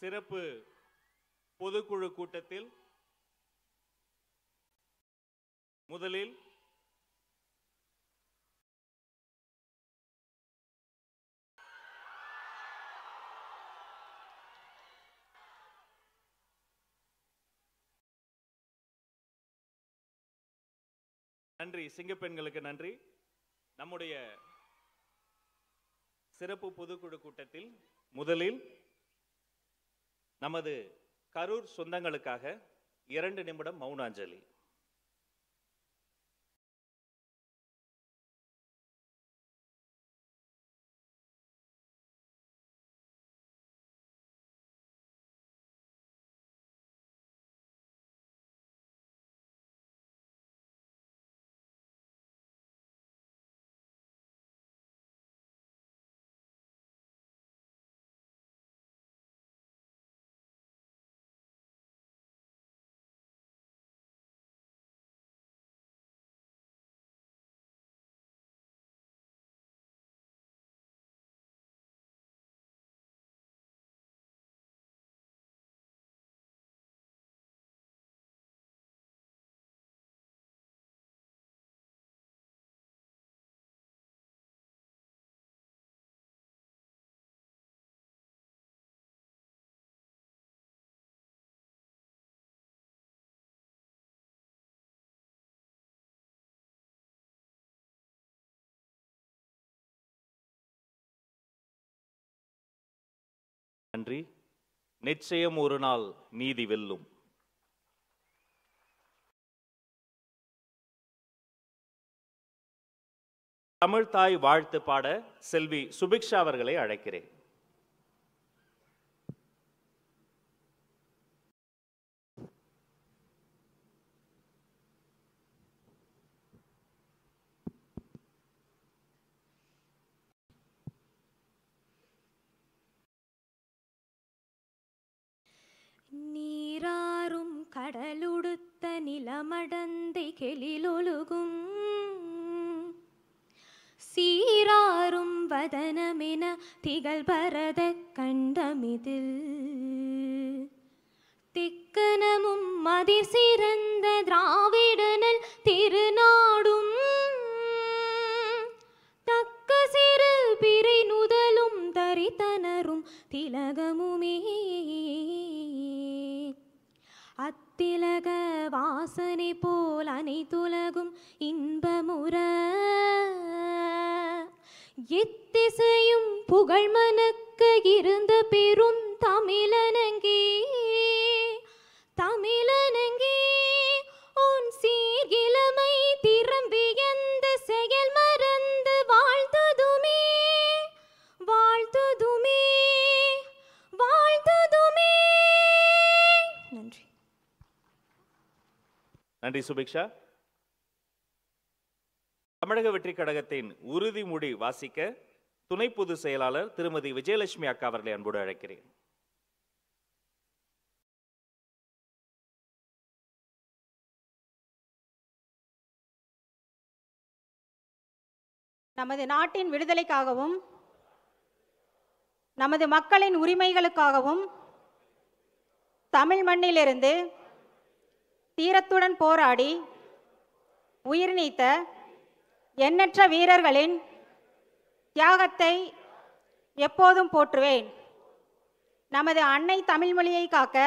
சிறப்பு பொதுக்குழு கூட்டத்தில் முதலில் நன்றி, சிங்கப்பெண்களுக்கு நன்றி. நம்முடைய சிறப்பு பொதுக்குழு கூட்டத்தில் முதலில் நமது கரூர் சொந்தங்களுக்காக 2 நிமிடம் மௌனாஞ்சலி. நன்றி. நிச்சயம் ஒரு நாள் நீதி வெல்லும். தமிழ் தாய் வாழ்த்து பாட செல்வி சுபிக்ஷா அவர்களை அழைக்கிறேன். நீராறும் கடலுடுத்த நிலமடந்தை கெளிலொழுகும் சீராறும் வதனமென திகழ் பரத கண்டமிதில் திக்கனமும் மதிர் சிறந்த திராவிடனல் திருநாடும் தக்க சிறு பிறை நுதலும் தரித்தனரும் திலகமுமே அத்திலக வாசனை போல் அனைத்துலகும் இன்பமுற எத்திசையும் புகழ் மனக்க இருந்த பெரும் தமிழனங்கே தமிழனங்கே உன் சீர்கிழமை திறம்பியந்த செயல் மறந்து வாழ்த்துதுமே வாழ்த்துதுமே வாழ்த்துதுமே. நன்றி. நன்றி சுபிக்ஷா. தமிழக வெற்றி கழகத்தின் உறுதிமொழி வாசிக்க துணை பொதுச் செயலாளர் திருமதி விஜயலட்சுமி அக்கா அவர்களை அன்போடு அழைக்கிறேன். நமது நாட்டின் விடுதலைக்காகவும் நமது மக்களின் உரிமைகளுக்காகவும் தமிழ் மண்ணிலிருந்து தீரத்துடன் போராடி உயிர் நீத்த எண்ணற்ற வீரர்களின் தியாகத்தை எப்போதும் போற்றுவேன். நமது அன்னை தமிழ்மொழியை காக்க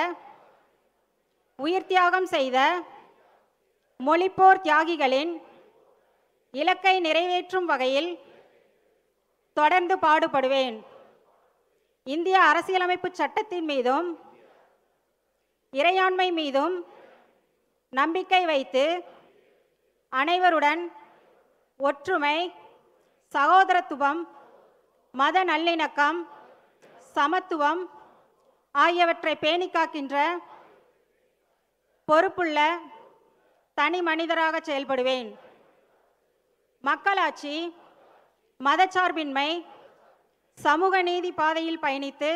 உயிர் தியாகம் செய்த மொழிப்போர் தியாகிகளின் இலக்கை நிறைவேற்றும் வகையில் தொடர்ந்து பாடுபடுவேன். இந்திய அரசியலமைப்பு சட்டத்தின் மீதும் இறையாண்மை மீதும் நம்பிக்கை வைத்து அனைவருடன் ஒற்றுமை, சகோதரத்துவம், மத நல்லிணக்கம், சமத்துவம் ஆகியவற்றை பேணி காக்கின்ற பொறுப்புள்ள தனி மனிதராக செயல்படுவேன். மக்களாட்சி, மதச்சார்பின்மை, சமூக நீதி பாதையில் பயணித்து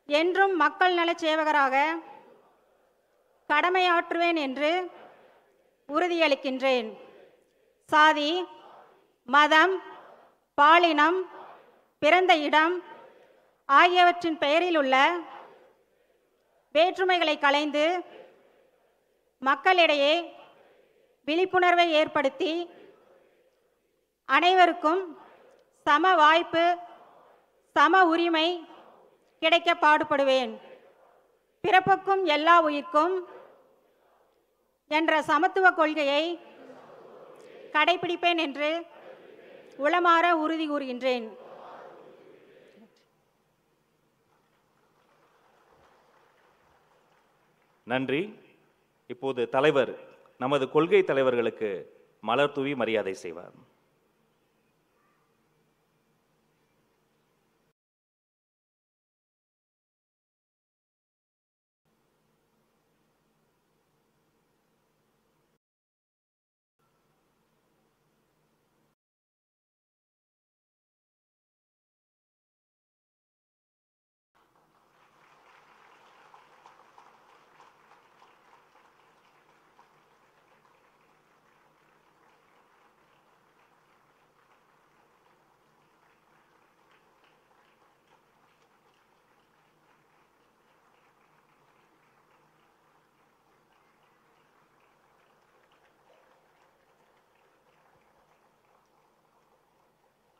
என்றும் மக்கள் நலச் சேவகராக கடமையாற்றுவேன் என்று உறுதியளிக்கின்றேன். சாதி, மதம், பாலினம், பிறந்த இடம் ஆகியவற்றின் பெயரில் உள்ள வேற்றுமைகளை களைந்து மக்களிடையே விழிப்புணர்வை ஏற்படுத்தி அனைவருக்கும் சம வாய்ப்பு சம உரிமை கிடைக்க பாடுபடுவேன். பிறப்புக்கும் எல்லா உயிர்க்கும் என்ற சமத்துவ கொள்கையை கடைபிடிப்பேன் என்று உளமாற உறுதி கூறுகின்றேன். நன்றி. இப்போது தலைவர் நமது கொள்கை தலைவர்களுக்கு மலர் தூவி மரியாதை செய்வார்.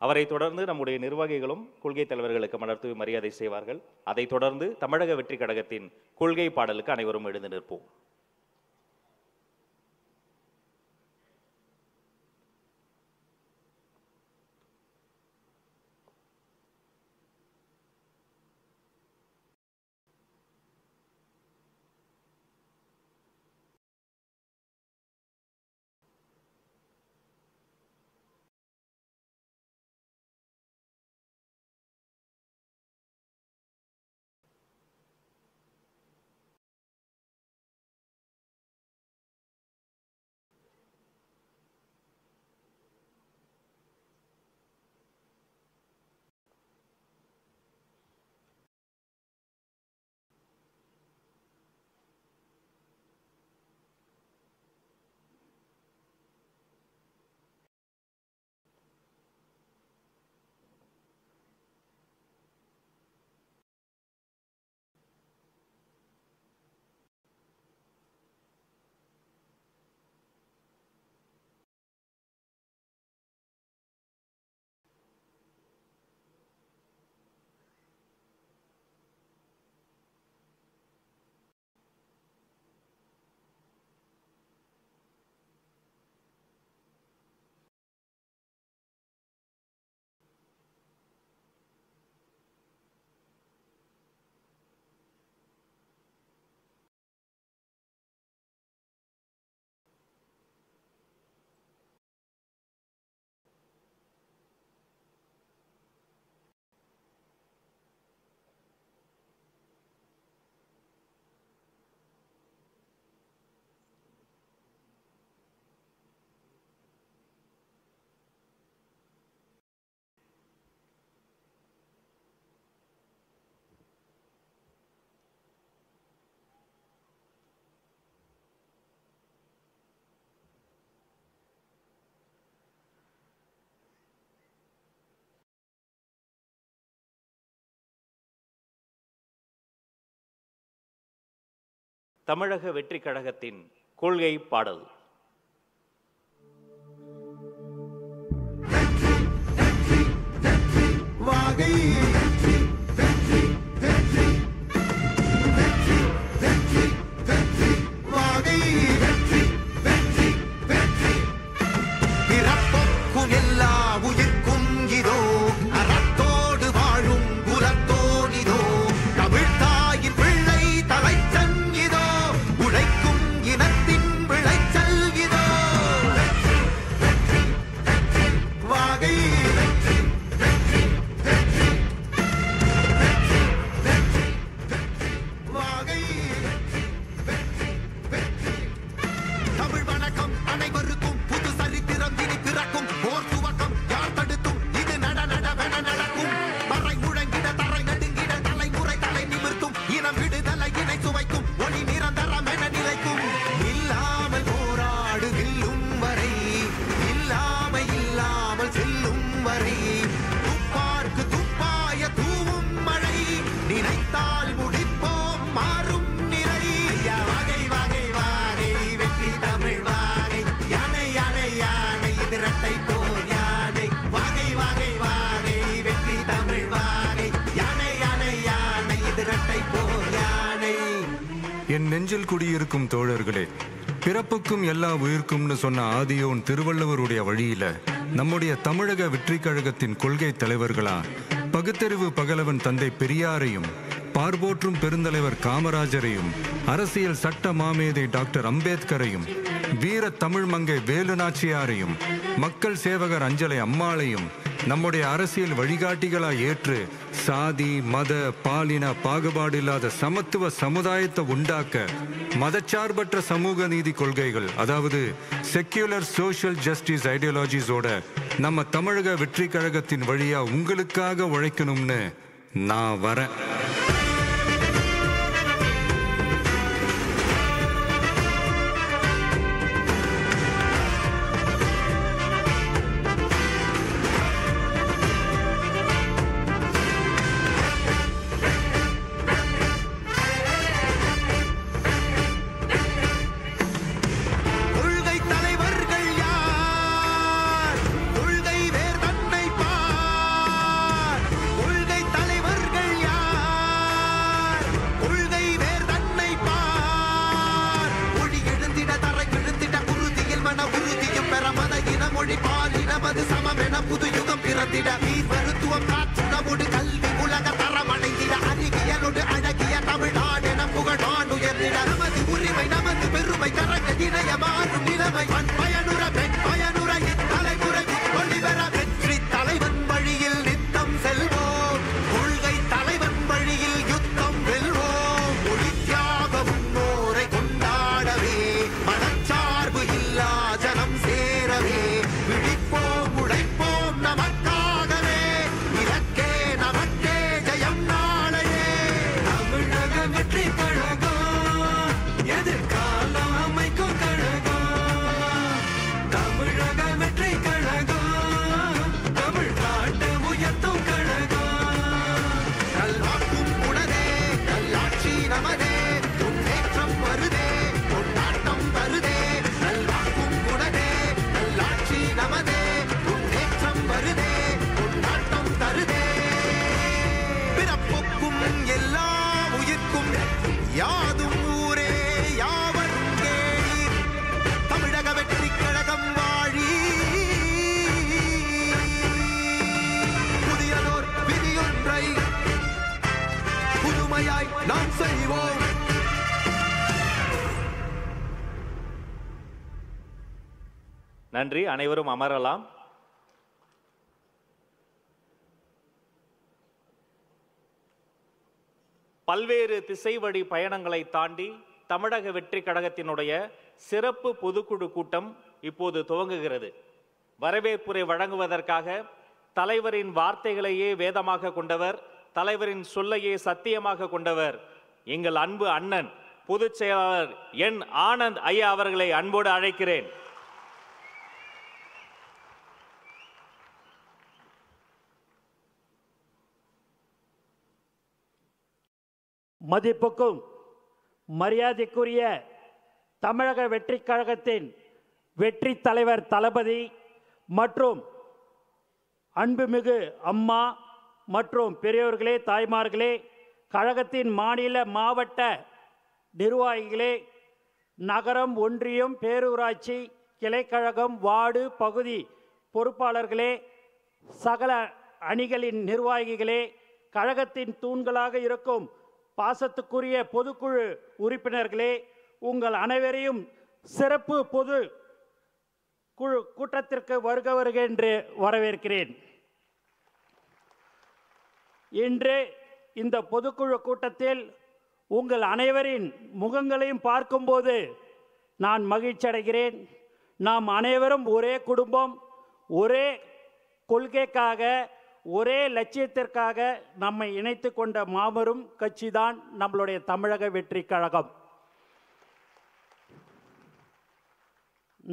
அவரை தொடர்ந்து நம்முடைய நிர்வாகிகளும் கொள்கை தலைவர்களுக்கு மலர் தூவி மரியாதை செய்வார்கள். அதைத் தொடர்ந்து தமிழக வெற்றி கழகத்தின் கொள்கை பாடலுக்கு அனைவரும் எழுந்து நிற்போம். தமிழக வெற்றி கழகத்தின் கொள்கை பாடல். உழைக்கும் இனத்தின் விளைச்சல் என் நெஞ்சில் குடியிருக்கும் தோழர்களே, பிறப்புக்கும் எல்லா உயிர்க்கும்னு சொன்ன ஆதியோன் திருவள்ளுவருடைய வழியில நம்முடைய தமிழக வெற்றி கழகத்தின் கொள்கை தலைவர்களா பகுத்தறிவு பகலவன் தந்தை பெரியாரையும், பார்போற்றும் பெருந்தலைவர் காமராஜரையும், அரசியல் சட்ட மாமேதை டாக்டர் அம்பேத்கரையும், வீர தமிழ் மங்கை வேலு நாச்சியாரையும், மக்கள் சேவகர் அஞ்சலை அம்மாளையும் நம்முடைய அரசியல் வழிகாட்டிகளாய் ஏற்று சாதி மத பாலின பாகுபாடு இல்லாத சமத்துவ சமுதாயத்தை உண்டாக்க மதச்சார்பற்ற சமூக நீதி கொள்கைகள், அதாவது செக்யூலர் சோஷியல் ஜஸ்டிஸ் ஐடியாலஜிஸோட நம்ம தமிழக வெற்றி கழகத்தின் வழியா உங்களுக்காக உழைக்கணும்னு நான் வரேன். நன்றி. அனைவரும் அமரலாம். பல்வேறு திசை வழி பயணங்களை தாண்டி தமிழக வெற்றி கழகத்தினுடைய சிறப்பு பொதுக்குழு கூட்டம் இப்போது துவங்குகிறது. வரவேற்புரை வழங்குவதற்காக தலைவரின் வார்த்தைகளையே வேதமாக கொண்டவர், தலைவரின் சொல்லையே சத்தியமாக கொண்டவர் எங்கள் அன்பு அண்ணன் பொதுச் செயலாளர் என் ஆனந்த் ஐயா அவர்களை அன்போடு அழைக்கிறேன். மதிப்புக்கும் மரியாதைக்குரிய தமிழக வெற்றி கழகத்தின் வெற்றி தலைவர் தளபதி மற்றும் அன்புமிகு அம்மா மற்றும் பெரியோர்களே, தாய்மார்களே, கழகத்தின் மாநில மாவட்ட நிர்வாகிகளே, நகரம் ஒன்றியம் பேரூராட்சி கிளைக்கழகம் வார்டு பகுதி பொறுப்பாளர்களே, சகல அணிகளின் நிர்வாகிகளே, கழகத்தின் தூண்களாக இருக்கும் பாசத்துக்குரிய பொதுக்குழு உறுப்பினர்களே, உங்கள் அனைவரையும் சிறப்பு பொது குழு கூட்டத்திற்கு வருக என்று வரவேற்கிறேன். இன்று இந்த பொதுக்குழு கூட்டத்தில் உங்கள் அனைவரின் முகங்களையும் பார்க்கும்போது நான் மகிழ்ச்சி அடைகிறேன். நாம் அனைவரும் ஒரே குடும்பம், ஒரே கொள்கைக்காக, ஒரே லட்சியத்திற்காக நம்மை இணைத்து கொண்ட மாபெரும் கட்சி தான் நம்மளுடைய தமிழக வெற்றி கழகம்.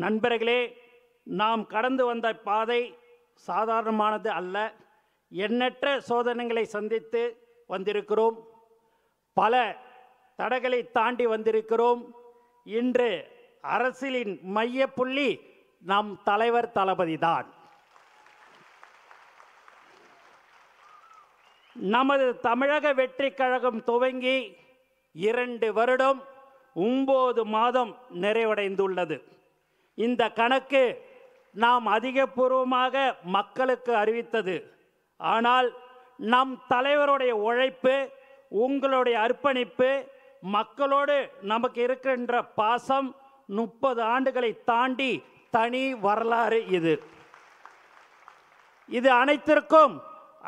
நண்பர்களே, நாம் கடந்து வந்த பாதை சாதாரணமானது அல்ல. எண்ணற்ற சோதனைகளை சந்தித்து வந்திருக்கிறோம், பல தடைகளை தாண்டி வந்திருக்கிறோம். இன்று அரசியலின் மையப்புள்ளி நம் தலைவர் தளபதி தான். நமது தமிழக வெற்றி கழகம் துவங்கி 2 வருடம் 9 மாதம் நிறைவடைந்துள்ளது. இந்த கணக்கு நாம் அதிகபூர்வமாக மக்களுக்கு அறிவித்தது. ஆனால் நம் தலைவருடைய உழைப்பு, உங்களுடைய அர்ப்பணிப்பு, மக்களோடு நமக்கு இருக்கின்ற பாசம் 30 ஆண்டுகளை தாண்டி தனி வரலாறு இது. இது அனைத்திற்கும்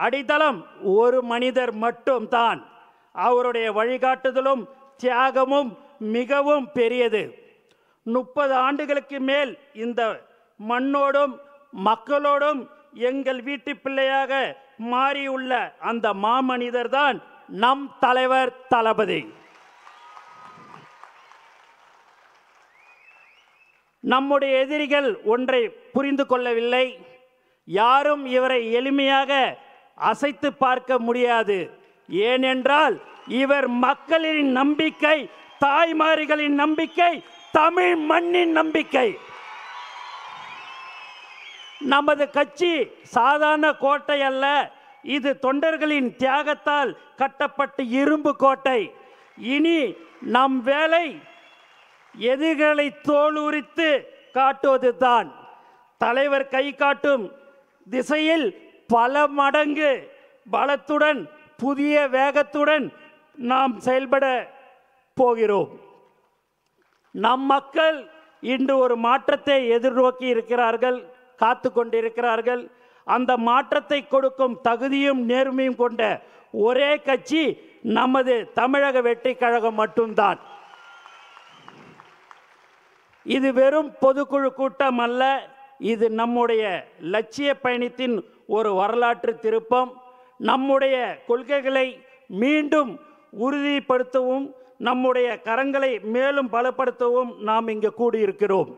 அடித்தளம் ஒரு மனிதர் மட்டும்தான். அவருடைய வழிகாட்டுதலும் தியாகமும் மிகவும் பெரியது. 30 ஆண்டுகளுக்கு மேல் இந்த மண்ணோடும் மக்களோடும் எங்கள் வீட்டு பிள்ளையாக மாறியுள்ள அந்த மாமனிதர் தான் நம் தலைவர் தளபதி. நம்முடைய எதிரிகள் ஒன்றை புரிந்து கொள்ளவில்லை. யாரும் இவரை எளிமையாக அசைத்து பார்க்க முடியாது. ஏனென்றால் இவர் மக்களின் நம்பிக்கை, தாய்மார்களின் நம்பிக்கை, தமிழ் மண்ணின் நம்பிக்கை. நமது கட்சி சாதாரண கோட்டை அல்ல, இது தொண்டர்களின் தியாகத்தால் கட்டப்பட்ட இரும்பு கோட்டை. இனி நம் வேலை எதிரிகளை தோலுரித்து காட்டுவதுதான். தலைவர் கை காட்டும் திசையில் பல மடங்கு பலத்துடன், புதிய வேகத்துடன் நாம் செயல்பட போகிறோம். நம் மக்கள் இன்று ஒரு மாற்றத்தை எதிர்நோக்கி இருக்கிறார்கள், காத்து கொண்டிருக்கிறார்கள். அந்த மாற்றத்தை கொடுக்கும் தகுதியும் நேர்மையும் கொண்ட ஒரே கட்சி நமது தமிழக வெற்றிக் கழகம் மட்டும்தான். இது வெறும் பொதுக்குழு கூட்டம் அல்ல, இது நம்முடைய லட்சிய பயணத்தின் ஒரு வரலாற்று திருப்பம். நம்முடைய கொள்கைகளை மீண்டும் உறுதிப்படுத்தவும், நம்முடைய கரங்களை மேலும் பலப்படுத்தவும் நாம் இங்கு கூடியிருக்கிறோம்.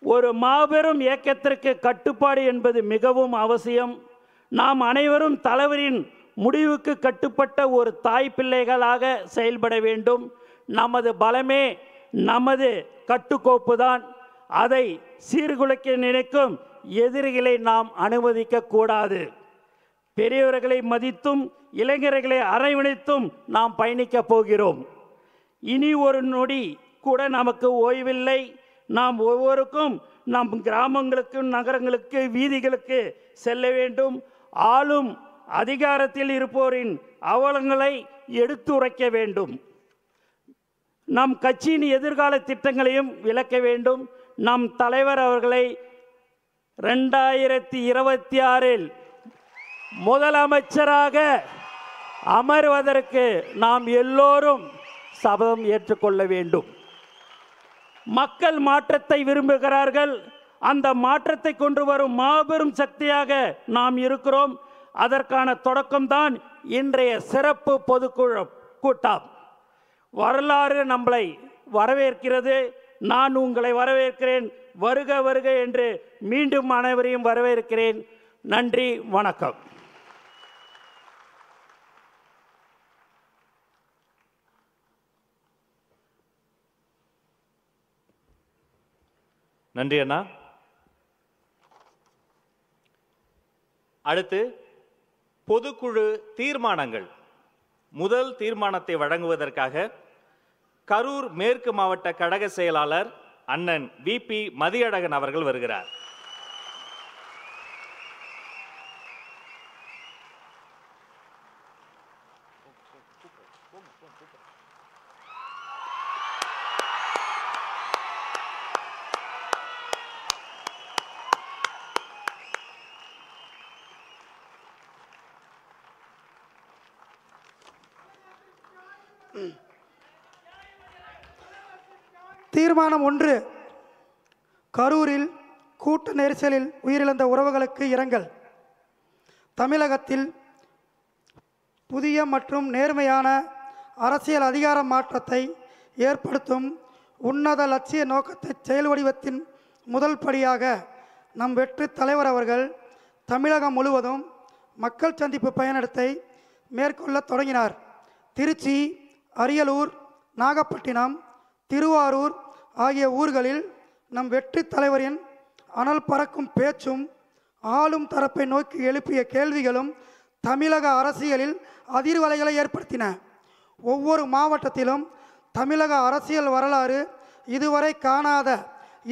ஒரு மாபெரும் இயக்கத்திற்கு கட்டுப்பாடு என்பது மிகவும் அவசியம். நாம் அனைவரும் தலைவரின் முடிவுக்கு கட்டுப்பட்ட ஒரு தாய் பிள்ளைகளாக செயல்பட வேண்டும். நமது பலமே நமது கட்டுக்கோப்பு தான். அதை சீர்குலைக்க நினைக்கும் எதிரிகளை நாம் அனுமதிக்க கூடாது. பெரியவர்களை மதித்தும் இளைஞர்களை அரவணைத்தும் நாம் பயணிக்கப் போகிறோம். இனி ஒரு நொடி கூட நமக்கு ஓய்வில்லை. நாம் ஒவ்வொருக்கும் நம் கிராமங்களுக்கு, நகரங்களுக்கு, வீதிகளுக்கு செல்ல வேண்டும். ஆளும் அதிகாரத்தில் இருப்போரின் அவலங்களை எடுத்துரைக்க வேண்டும். நம் கட்சியின் எதிர்கால திட்டங்களையும் விளக்க வேண்டும். நம் தலைவர் அவர்களை 2026 முதலமைச்சராக அமர்வதற்கு நாம் எல்லோரும் சபதம் ஏற்றுக்கொள்ள வேண்டும். மக்கள் மாற்றத்தை விரும்புகிறார்கள். அந்த மாற்றத்தை கொண்டு வரும் மாபெரும் சக்தியாக நாம் இருக்கிறோம். அதற்கான தொடக்கம்தான் இன்றைய சிறப்பு பொதுக்குழு கூட்டம். வரலாறு நம்மளை வரவேற்கிறது. நான் உங்களை வரவேற்கிறேன். வருக வருக என்று மீண்டும் அனைவரையும் வரவேற்கிறேன். நன்றி, வணக்கம். நன்றி அண்ணா. அடுத்து பொதுக்குழு தீர்மானங்கள். முதல் தீர்மானத்தை வழங்குவதற்காக கரூர் மேற்கு மாவட்ட கழக செயலாளர் அண்ணன் VP மதியழகன் அவர்கள் வருகிறார். தீர்மானம் 1. கரூரில் கூட்ட நெரிசலில் உயிரிழந்த உறவுகளுக்கு இரங்கல். தமிழகத்தில் புதிய மற்றும் நேர்மையான அரசியல் அதிகார மாற்றத்தை ஏற்படுத்தும் உன்னத லட்சிய நோக்கத்தை செயல் வடிவத்தின் முதல் படியாக நம் வெற்றி தலைவர் அவர்கள் தமிழகம் முழுவதும் மக்கள் சந்திப்பு பயணத்தை மேற்கொள்ள தொடங்கினார். திருச்சி, அரியலூர், நாகப்பட்டினம், திருவாரூர் ஆகிய ஊர்களில் நம் வெற்றி தலைவரின் அனல் பறக்கும் பேச்சும் ஆளும் தரப்பை நோக்கி எழுப்பிய கேள்விகளும் தமிழக அரசியலில் அதிர்வலைகளை ஏற்படுத்தின. ஒவ்வொரு மாவட்டத்திலும் தமிழக அரசியல் வரலாறு இதுவரை காணாத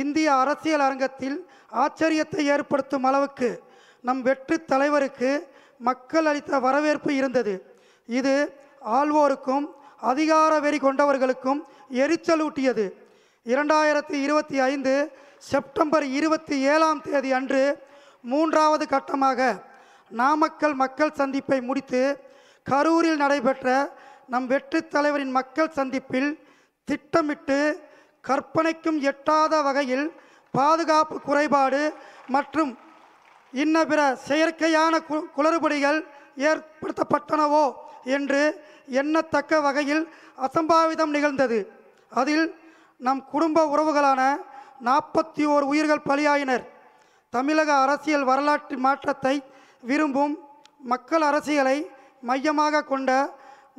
இந்திய அரசியல் அரங்கத்தில் ஆச்சரியத்தை ஏற்படுத்தும் அளவுக்கு நம் வெற்றி தலைவருக்கு மக்கள் அளித்த வரவேற்பு இருந்தது. இது ஆள்வோருக்கும் அதிகார வெறி கொண்டவர்களுக்கும் எரிச்சலூட்டியது. 2025 செப்டம்பர் 27 அன்று 3வது கட்டமாக நாமக்கல் மக்கள் சந்திப்பை முடித்து கரூரில் நடைபெற்ற நம் வெற்றி தலைவரின் மக்கள் சந்திப்பில் திட்டமிட்டு கற்பனைக்கும் எட்டாத வகையில் பாதுகாப்பு குறைபாடு மற்றும் இன்ன பிற செயற்கையான குளறுபடிகள் ஏற்படுத்தப்பட்டனவோ என்று எண்ணத்தக்க வகையில் அசம்பாவிதம் நிகழ்ந்தது. அதில் நம் குடும்ப உறவுகளான 41 உயிர்கள் பலியாயினர். தமிழக அரசியல் வரலாற்று மாற்றத்தை விரும்பும் மக்கள் அரசியலை மையமாக கொண்ட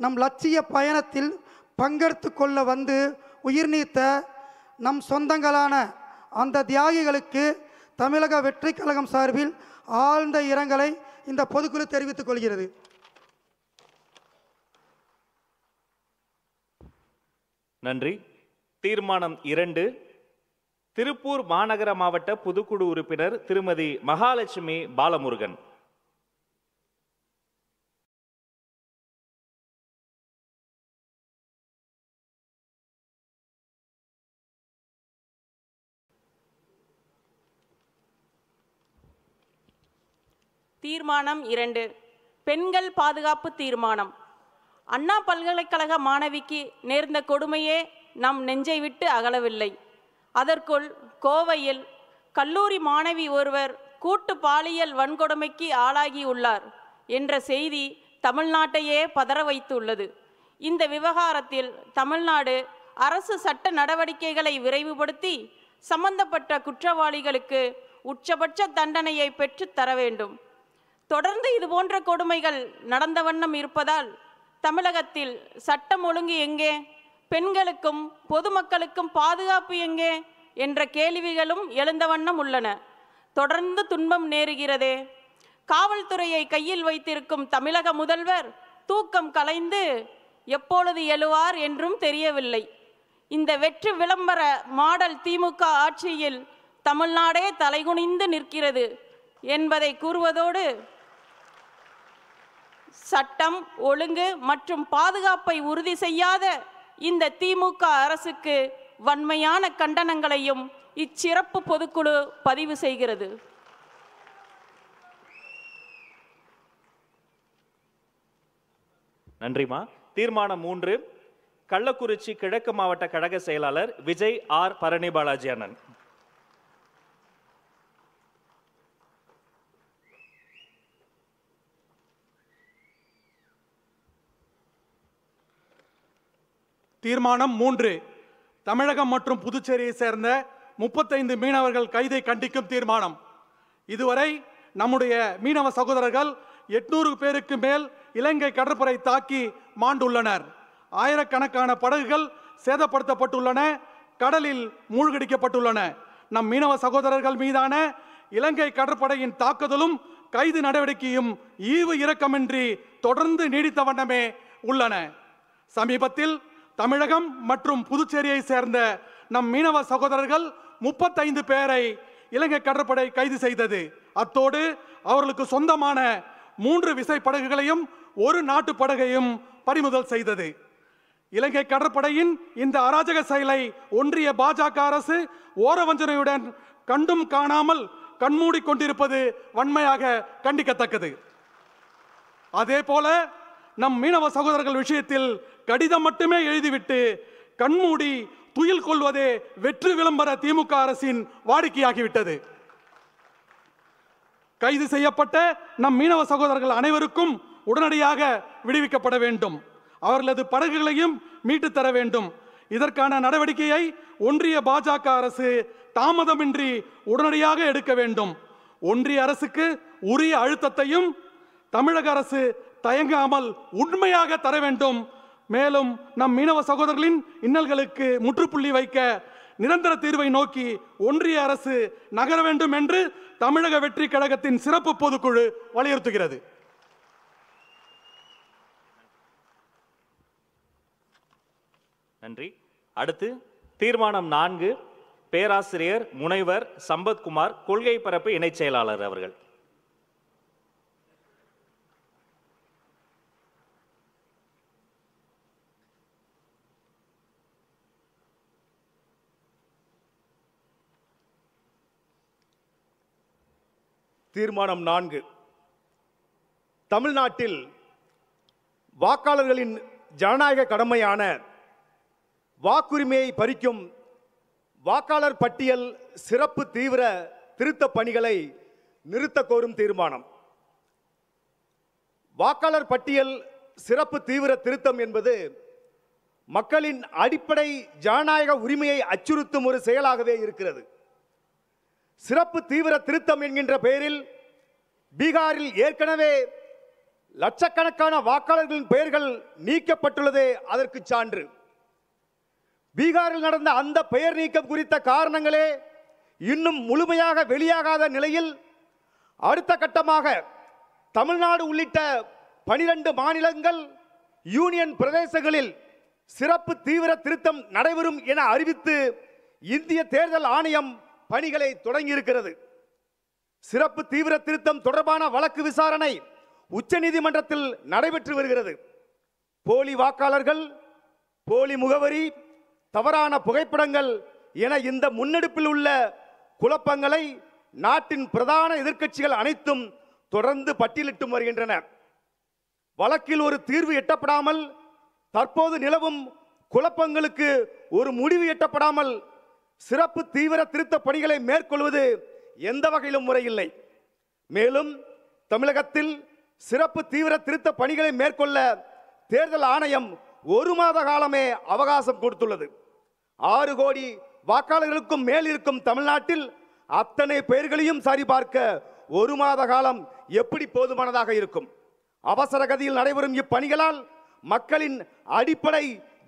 நம் லட்சிய பயணத்தில் பங்கெடுத்து கொள்ள வந்து உயிர் நீத்த நம் சொந்தங்களான அந்த தியாகிகளுக்கு தமிழக வெற்றி கழகம் சார்பில் ஆழ்ந்த இரங்கலை இந்த பொதுக்குழு தெரிவித்துக் கொள்கிறது. நன்றி. தீர்மானம் 2, திருப்பூர் மாநகர மாவட்ட பொதுக்குழு உறுப்பினர் திருமதி மகாலட்சுமி பாலமுருகன். தீர்மானம் 2, பெண்கள் பாதுகாப்பு தீர்மானம். அண்ணா பல்கலைக்கழக மாணவிக்கு நேர்ந்த கொடுமையே நம் நெஞ்சை விட்டு அகலவில்லை. அதற்குள் கோவையில் கல்லூரி மாணவி ஒருவர் கூட்டு பாலியல் வன்கொடுமைக்கு ஆளாகியுள்ளார் என்ற செய்தி தமிழ்நாட்டையே பதற வைத்துள்ளது. இந்த விவகாரத்தில் தமிழ்நாடு அரசு சட்ட நடவடிக்கைகளை விரைவுபடுத்தி சம்பந்தப்பட்ட குற்றவாளிகளுக்கு உச்சபட்ச தண்டனையை பெற்றுத் தர வேண்டும். தொடர்ந்து இதுபோன்ற கொடுமைகள் நடந்த வண்ணம் இருப்பதால் தமிழகத்தில் சட்டம் ஒழுங்கு எங்கே, பெண்களுக்கும் பொதுமக்களுக்கும் பாதுகாப்பு எங்கே என்ற கேள்விகளும் எழுந்த வண்ணம் உள்ளன. தொடர்ந்து துன்பம் நேருகிறதே. காவல்துறையை கையில் வைத்திருக்கும் தமிழக முதல்வர் தூக்கம் கலைந்து எப்பொழுது எழுவார் என்றும் தெரியவில்லை. இந்த வெற்றி விளம்பர மாடல் திமுக ஆட்சியில் தமிழ்நாடே தலைகுனிந்து நிற்கிறது என்பதை கூறுவதோடு சட்டம் ஒழுங்கு மற்றும் பாதுகாப்பை உறுதி செய்யாத இந்த திமுக அரசுக்கு வன்மையான கண்டனங்களையும் இச்சிறப்பு பொதுக்குழு பதிவு செய்கிறது. நன்றிமா. தீர்மானம் 3, கள்ளக்குறிச்சி கிழக்கு மாவட்ட கழக செயலாளர் விஜய் ஆர் பரணி பாலாஜி அண்ணன். தீர்மானம் 3, தமிழகம் மற்றும் புதுச்சேரியை சேர்ந்த 35 மீனவர்கள் கைதை கண்டிக்கும் தீர்மானம். இதுவரை நம்முடைய மீனவ சகோதரர்கள் 800 பேருக்கு மேல் இலங்கை கடற்படை தாக்கி மாண்டுள்ளனர். ஆயிரக்கணக்கான படகுகள் சேதப்படுத்தப்பட்டுள்ளன, கடலில் மூழ்கடிக்கப்பட்டுள்ளன. நம் மீனவ சகோதரர்கள் மீதான இலங்கை கடற்படையின் தாக்குதலும் கைது நடவடிக்கையும் ஈவு இரக்கமின்றி தொடர்ந்து நீடித்த வண்ணமே உள்ளன. சமீபத்தில் தமிழகம் மற்றும் புதுச்சேரியை சேர்ந்த நம் மீனவ சகோதரர்கள் 35 பேரை இலங்கை கடற்படை கைது செய்தது. அத்தோடு அவர்களுக்கு சொந்தமான 3 விசைப்படகுகளையும் 1 நாட்டு படகையும் பறிமுதல் செய்தது. இலங்கை கடற்படையின் இந்த அராஜக செயலை ஒன்றிய பாஜக அரசு ஓரவஞ்சனையுடன் கண்டும் காணாமல் கண்மூடி கொண்டிருப்பது வன்மையாக கண்டிக்கத்தக்கது. அதே போல நம் மீனவ சகோதரர்கள் விஷயத்தில் கடிதம் மட்டுமே எழுதிவிட்டு கண்மூடி துயில் கொள்வதே வெற்றி விளம்பர திமுக அரசின் வாடிக்கையாகிவிட்டது. கைது செய்யப்பட்ட நம் மீனவ சகோதரர்கள் அனைவருக்கும் உடனடியாக விடுவிக்கப்பட வேண்டும். அவர்களது படகுகளையும் மீட்டு தர வேண்டும். இதற்கான நடவடிக்கையை ஒன்றிய பாஜக அரசு தாமதமின்றி உடனடியாக எடுக்க வேண்டும். ஒன்றிய அரசுக்கு உரிய அழுத்தத்தையும் தமிழக அரசு தயங்காமல் உண்மையாக தர வேண்டும். மேலும் நம் மீனவ சகோதரர்களின் இன்னல்களுக்கு முற்றுப்புள்ளி வைக்க நிரந்தர தீர்வை நோக்கி ஒன்றிய அரசு நகர வேண்டும் என்று தமிழக வெற்றி கழகத்தின் சிறப்பு பொதுக்குழு வலியுறுத்துகிறது. நன்றி. அடுத்து தீர்மானம் 4, பேராசிரியர் முனைவர் சம்பத்குமார், கொள்கை பரப்பு இணைச் செயலாளர் அவர்கள். தீர்மானம் 4. தமிழ்நாட்டில் வாக்காளர்களின் ஜனநாயக கடமையான வாக்குரிமையை பறிக்கும் வாக்காளர் பட்டியல் சிறப்பு தீவிர திருத்த பணிகளை நிறுத்த கோரும் தீர்மானம். வாக்காளர் பட்டியல் சிறப்பு தீவிர திருத்தம் என்பது மக்களின் அடிப்படை ஜனநாயக உரிமையை அச்சுறுத்தும் ஒரு செயலாகவே இருக்கிறது. சிறப்பு தீவிர திருத்தம் என்கின்ற பெயரில் பீகாரில் ஏற்கனவே லட்சக்கணக்கான வாக்காளர்களின் பெயர்கள் நீக்கப்பட்டுள்ளதே அதற்கு சான்று. பீகாரில் நடந்த அந்த பெயர் நீக்கம் குறித்த காரணங்களே இன்னும் முழுமையாக வெளியாகாத நிலையில் அடுத்த கட்டமாக தமிழ்நாடு உள்ளிட்ட 12 மாநிலங்கள் யூனியன் பிரதேசங்களில் சிறப்பு தீவிர திருத்தம் நடைபெறும் என அறிவித்து இந்திய தேர்தல் ஆணையம் பணிகளை தொடங்கியிருக்கிறது. சிறப்பு தீவிர திருத்தம் தொடர்பான வழக்கு விசாரணை உச்சநீதிமன்றத்தில் நடைபெற்று வருகிறது. போலி வாக்காளர்கள், போலி முகவரி, தவறான புகைப்படங்கள் என இந்த முன்னெடுப்பில் உள்ள குழப்பங்களை நாட்டின் பிரதான எதிர்க்கட்சிகள் அனைத்தும் தொடர்ந்து பட்டியலிட்டு வருகின்றன. வழக்கில் ஒரு தீர்வு எட்டப்படாமல், தற்போது நிலவும் குழப்பங்களுக்கு ஒரு முடிவு எட்டப்படாமல் சிறப்பு தீவிர திருத்த பணிகளை மேற்கொள்வது எந்த வகையிலும் முறையில்லை. மேலும் தமிழகத்தில் சிறப்பு தீவிர திருத்த பணிகளை மேற்கொள்ள தேர்தல் ஆணையம் 1 மாத காலமே அவகாசம் கொடுத்துள்ளது. 6 கோடி வாக்காளர்களுக்கும் மேல் இருக்கும் தமிழ்நாட்டில் அத்தனை பெயர்களையும் சரிபார்க்க 1 மாத காலம் எப்படி போதுமானதாக இருக்கும்? அவசர கதியில் நடைபெறும் இப்பணிகளால் மக்களின் அடிப்படை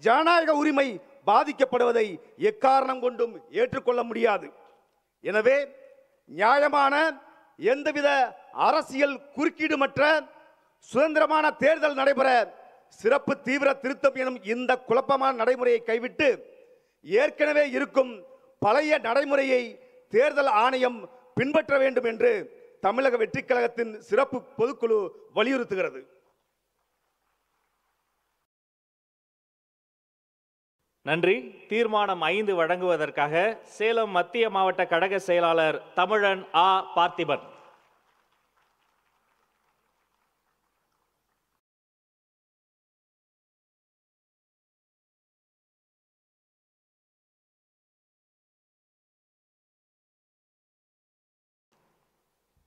ஜனநாயக உரிமை பாதிக்கப்படுவதை எக்காரணம் கொண்டும் ஏற்றுக்கொள்ள முடியாது. எனவே நியாயமான, எந்தவித அரசியல் குறுக்கீடுமற்ற சுதந்திரமான தேர்தல் நடைபெற சிறப்பு தீவிர திருத்தம் எனும் இந்த குழப்பமான நடைமுறையை கைவிட்டு ஏற்கனவே இருக்கும் பழைய நடைமுறையை தேர்தல் ஆணையம் பின்பற்ற வேண்டும் என்று தமிழக வெற்றி கழகத்தின் சிறப்பு பொதுக்குழு வலியுறுத்துகிறது. நன்றி. தீர்மானம் 5 வழங்குவதற்காக சேலம் மத்திய மாவட்ட கழக செயலாளர் தமிழன் ஆ. பார்த்திபன்.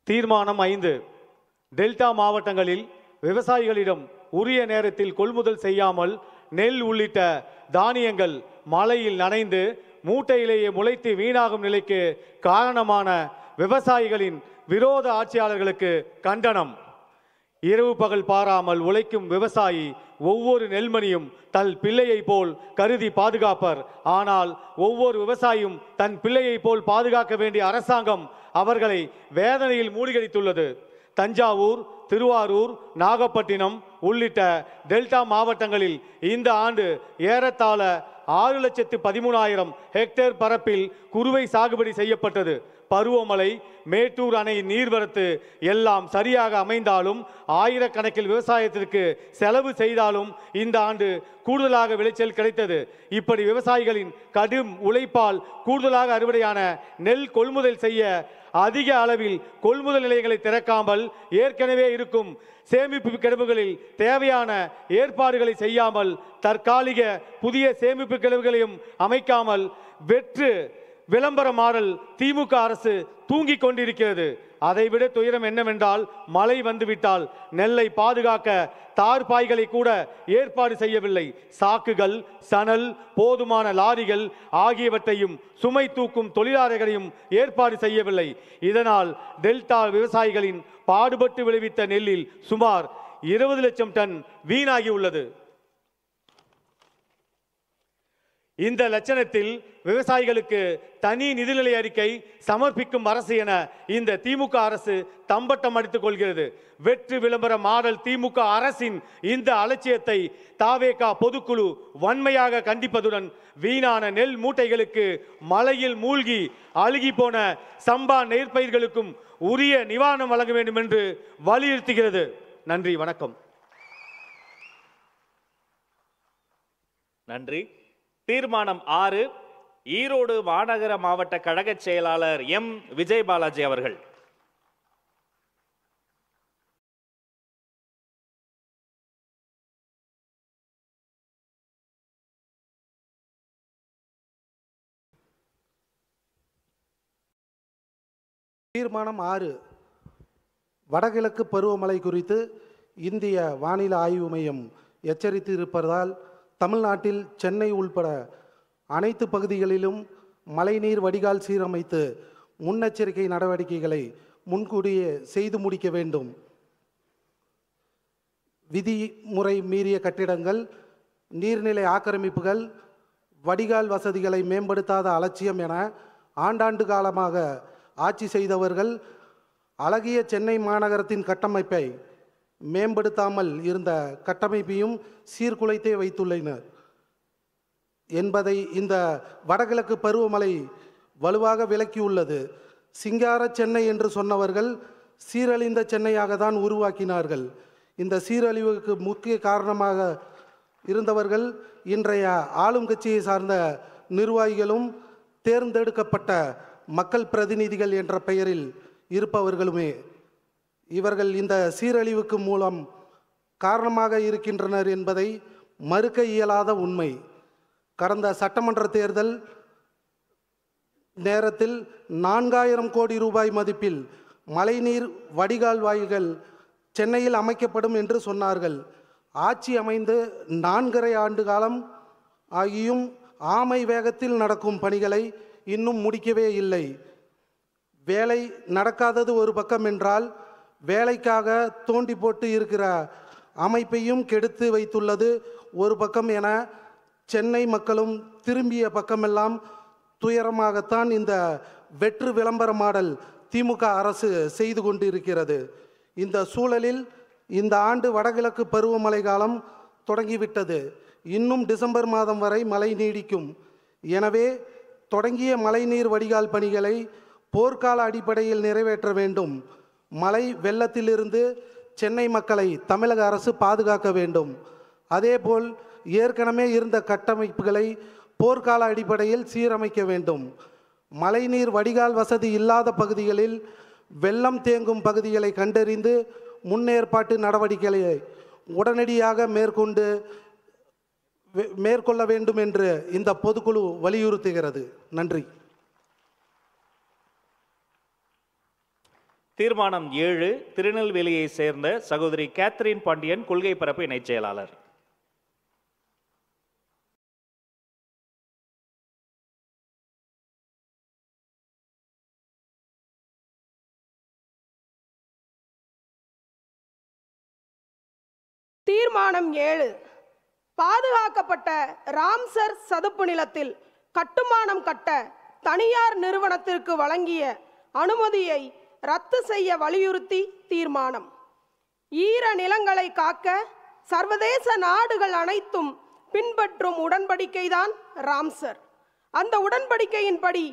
தீர்மானம் 5. டெல்டா மாவட்டங்களில் விவசாயிகளிடம் உரிய நேரத்தில் கொள்முதல் செய்யாமல் நெல் உள்ளிட்ட தானியங்கள் மழையில் நனைந்து மூட்டையிலேயே முளைத்து வீணாகும் நிலைக்கு காரணமான விவசாயிகளின் விரோத ஆட்சியாளர்களுக்கு கண்டனம். இரவு பகல் பாராமல் உழைக்கும் விவசாயி ஒவ்வொரு நெல்மணியும் தன் பிள்ளையை போல் கருதி பாதுகாப்பர். ஆனால் ஒவ்வொரு விவசாயியும் தன் பிள்ளையை போல் பாதுகாக்க வேண்டிய அரசாங்கம் அவர்களை வேதனையில் மூழ்கடித்துள்ளது. தஞ்சாவூர், திருவாரூர், நாகப்பட்டினம் உள்ளிட்ட டெல்டா மாவட்டங்களில் இந்த ஆண்டு ஏறத்தாழ 6,13,000 ஹெக்டேர் பரப்பில் குறுவை சாகுபடி செய்யப்பட்டது. பருவமழை, மேட்டூர் அணை நீர்வரத்து எல்லாம் சரியாக அமைந்தாலும், ஆயிரக்கணக்கில் விவசாயத்திற்கு செலவு செய்தாலும் இந்த ஆண்டு கூடுதலாக விளைச்சல் கிடைத்தது. இப்படி விவசாயிகளின் கடும் உழைப்பால் கூடுதலாக அறுவடையான நெல் கொள்முதல் செய்ய அதிக அளவில் கொள்முதல் நிலையங்களை திறக்காமல், ஏற்கனவே இருக்கும் சேமிப்பு கிடங்குகளில் தேவையான ஏற்பாடுகளை செய்யாமல், தற்காலிக புதிய சேமிப்பு கிடங்குகளையும் அமைக்காமல் வெற்று விளம்பர மாடல் திமுக அரசு தூங்கிக் கொண்டிருக்கிறது. அதைவிட துயரம் என்னவென்றால், மழை வந்துவிட்டால் நெல்லை பாதுகாக்க தார்பாய்களை கூட ஏற்பாடு செய்யவில்லை. சாக்குகள், சணல், போதுமான லாரிகள் ஆகியவற்றையும் சுமை தூக்கும் தொழிலாளர்களையும் ஏற்பாடு செய்யவில்லை. இதனால் டெல்டா விவசாயிகளின் பாடுபட்டு விளைவித்த நெல்லில் சுமார் 20 லட்சம் டன் வீணாகி உள்ளது. இந்த லட்சணத்தில் விவசாயிகளுக்கு தனி நிதிநிலை அறிக்கை சமர்ப்பிக்கும் அரசு என இந்த திமுக அரசு தம்பட்டம் அடித்துக் கொள்கிறது. வெற்று விளம்பர மாடல் திமுக அரசின் இந்த அலட்சியத்தை தாவேகா பொதுக்குழு வன்மையாக கண்டிப்பதுடன் வீணான நெல் மூட்டைகளுக்கு மழையில் மூழ்கி அழுகி போன சம்பா நெற்பயிர்களுக்கும் உரிய நிவாரணம் வழங்க வேண்டும் என்று வலியுறுத்துகிறது. நன்றி, வணக்கம். நன்றி. தீர்மானம் 6, ஈரோடு மாநகர மாவட்ட கழக செயலாளர் எம். விஜயபாலாஜி அவர்கள். தீர்மானம் 6, வடகிழக்கு பருவமழை குறித்து இந்திய வானிலை ஆய்வு மையம் எச்சரித்து இருப்பதால் தமிழ்நாட்டில் சென்னை உள்பட அனைத்து பகுதிகளிலும் மழைநீர் வடிகால் சீரமைத்து முன்னெச்சரிக்கை நடவடிக்கைகளை முன்கூட்டியே செய்து முடிக்க வேண்டும். விதிமுறை மீறிய கட்டிடங்கள், நீர்நிலை ஆக்கிரமிப்புகள், வடிகால் வசதிகளை மேம்படுத்தாத அலட்சியம் என ஆண்டாண்டு காலமாக ஆட்சி செய்தவர்கள் அழகிய சென்னை மாநகரத்தின் கட்டமைப்பை மேம்படுத்தாமல் இருந்த கட்டமைப்பையும் சீர்குலைத்தே வைத்துள்ளனர் என்பதை இந்த வடகிழக்கு பருவமழை வலுவாக விளக்கியுள்ளது. சிங்கார சென்னை என்று சொன்னவர்கள் சீரழிந்த சென்னையாக தான் உருவாக்கினார்கள். இந்த சீரழிவுக்கு முக்கிய காரணமாக இருந்தவர்கள் இன்றைய ஆளும் கட்சியை சார்ந்த நிர்வாகிகளும் தேர்ந்தெடுக்கப்பட்ட மக்கள் பிரதிநிதிகள் என்ற பெயரில் இருப்பவர்களுமே. இவர்கள் இந்த சீரழிவுக்கு மூலம் காரணமாக இருக்கின்றனர் என்பதை மறுக்க இயலாத உண்மை. கடந்த சட்டமன்ற தேர்தல் நேரத்தில் 4000 கோடி ரூபாய் மதிப்பில் மழைநீர் வடிகால் வாயில்கள் சென்னையில் அமைக்கப்படும் என்று சொன்னார்கள். ஆட்சி அமைந்து 4½ ஆண்டு காலம் ஆகியும் ஆமை வேகத்தில் நடக்கும் பணிகளை இன்னும் முடிக்கவே இல்லை. வேலை நடக்காதது ஒரு பக்கம் என்றால், வேலைக்காக தோண்டி போட்டு இருக்கிற அமைப்பையும் கெடுத்து வைத்துள்ளது ஒரு பக்கம் என சென்னை மக்களும் திரும்பிய பக்கமெல்லாம் துயரமாகத்தான் இந்த வெற்று விளம்பர மாடல் திமுக அரசு செய்து கொண்டு இருக்கிறது. இந்த சூழலில் இந்த ஆண்டு வடகிழக்கு பருவமழை காலம் தொடங்கிவிட்டது. இன்னும் டிசம்பர் மாதம் வரை மழை நீடிக்கும். எனவே தொடங்கிய மழைநீர் வடிகால் பணிகளை போர்க்கால அடிப்படையில் நிறைவேற்ற வேண்டும். மழை வெள்ளத்திலிருந்து சென்னை மக்களை தமிழக அரசு பாதுகாக்க வேண்டும். அதேபோல் ஏற்கனவே இருந்த கட்டமைப்புகளை போர்க்கால அடிப்படையில் சீரமைக்க வேண்டும். மழைநீர் வடிகால் வசதி இல்லாத பகுதிகளில் வெள்ளம் தேங்கும் பகுதிகளை கண்டறிந்து முன்னேற்பாட்டு நடவடிக்கைகளை உடனடியாக மேற்கொள்ள வேண்டும் என்று இந்த பொதுக்குழு வலியுறுத்துகிறது. நன்றி. தீர்மானம் 7, திருநெல்வேலியை சேர்ந்த சகோதரி கேத்ரின் பாண்டியன், கொள்கை பரப்பு இணைச் செயலாளர். தீர்மானம் 7, பாதுகாக்கப்பட்ட ராம்சர் சதுப்பு நிலத்தில் கட்டுமானம் கட்ட தனியார் நிறுவனத்திற்கு வழங்கிய அனுமதியை ரத்து செய்ய வலியுறுத்தி தீர்மானம். ஈர நிலங்களை காக்க சர்வதேச நாடுகள் அனைத்தும் பின்பற்றும் உடன்படிக்கைதான் ராம்சர். அந்த உடன்படிக்கையின்படி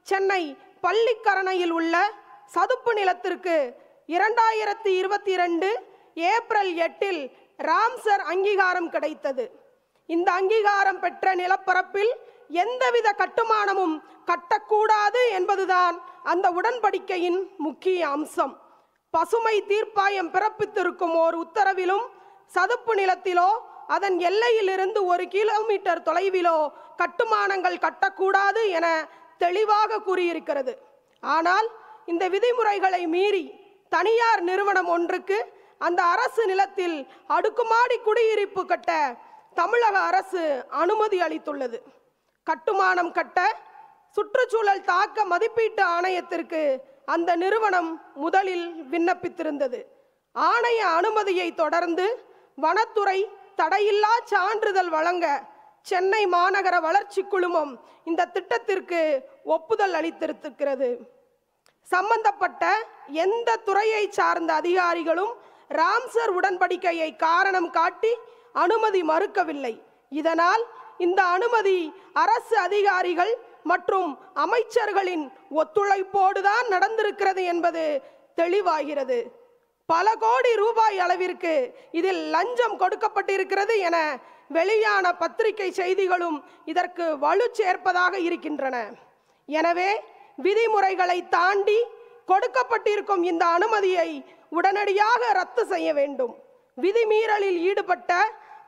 சென்னை பள்ளிக்கரணையில் உள்ள சதுப்பு நிலத்திற்கு 2022 ஏப்ரல் 8 ராம்சர் அங்கீகாரம் கிடைத்தது. இந்த அங்கீகாரம் பெற்ற நிலப்பரப்பில் எந்தவித கட்டுமானமும் கட்டக்கூடாது என்பதுதான் அந்த உடன்படிக்கையின் முக்கிய அம்சம். பசுமை தீர்ப்பாயம் பிறப்பித்திருக்கும் ஓர் உத்தரவிலும் சதுப்பு நிலத்திலோ அதன் எல்லையிலிருந்து 1 கிலோமீட்டர் தொலைவிலோ கட்டுமானங்கள் கட்டக்கூடாது என தெளிவாக கூறியிருக்கிறது. ஆனால் இந்த விதிமுறைகளை மீறி தனியார் நிறுவனம் ஒன்றுக்கு அந்த அரசு நிலத்தில் அடுக்குமாடி குடியிருப்பு கட்ட தமிழக அரசு அனுமதி அளித்துள்ளது. கட்டுமானம் கட்ட சுற்றுச்சூழல் தாக்க மதிப்பீட்டு ஆணையத்திற்கு அந்த நிறுவனம் முதலில் விண்ணப்பித்திருந்தது. ஆணைய அனுமதியை தொடர்ந்து வனத்துறை தடையில்லா சான்றிதழ் வழங்க சென்னை மாநகர வளர்ச்சி குழுமம் இந்த திட்டத்திற்கு ஒப்புதல் அளித்திருக்கிறது. சம்பந்தப்பட்ட எந்த துறையை சார்ந்த அதிகாரிகளும் ராம்சர் உடன்படிக்கையை காரணம் காட்டி அனுமதி மறுக்கவில்லை. இதனால் இந்த அனுமதி அரசு அதிகாரிகள் மற்றும் அமைச்சர்களின் ஒத்துழைப்போடுதான் நடந்திருக்கிறது என்பது தெளிவாகிறது. பல கோடி ரூபாய் அளவிற்கு இதில் லஞ்சம் கொடுக்கப்பட்டிருக்கிறது என வெளியான பத்திரிகை செய்திகளும் இதற்கு வலு சேர்ப்பதாக இருக்கின்றன. எனவே விதிமுறைகளை தாண்டி கொடுக்கப்பட்டிருக்கும் இந்த அனுமதியை உடனடியாக ரத்து செய்ய வேண்டும். விதிமீறலில் ஈடுபட்ட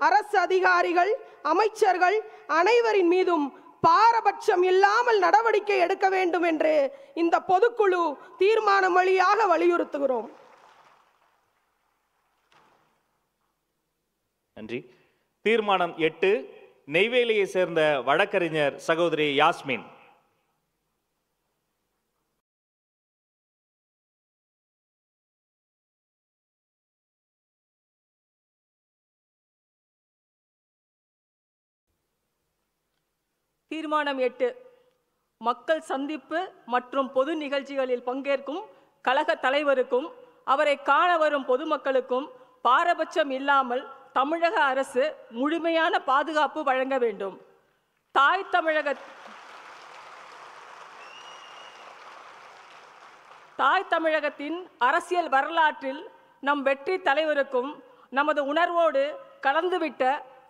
அரசு அதிகாரிகள், அமைச்சர்கள் அனைவரின் மீதும் பாரபட்சம் இல்லாமல் நடவடிக்கை எடுக்க வேண்டும் என்று இந்த பொதுக்குழு தீர்மானம் வழியாக வலியுறுத்துகிறோம். நன்றி. தீர்மானம் 8, நெய்வேலியை சேர்ந்த வழக்கறிஞர் சகோதரி யாஸ்மின். தீர்மானம் 8, மக்கள் சந்திப்பு மற்றும் பொது நிகழ்ச்சிகளில் பங்கேற்கும் கழக தலைவருக்கும் அவரை காண வரும் பொதுமக்களுக்கும் பாரபட்சம் இல்லாமல் தமிழக அரசு முழுமையான பாதுகாப்பு வழங்க வேண்டும். தாய் தமிழகத்தின் அரசியல் வரலாற்றில் நம் வெற்றி தலைவருக்கும் நமது உணர்வோடு கலந்துவிட்ட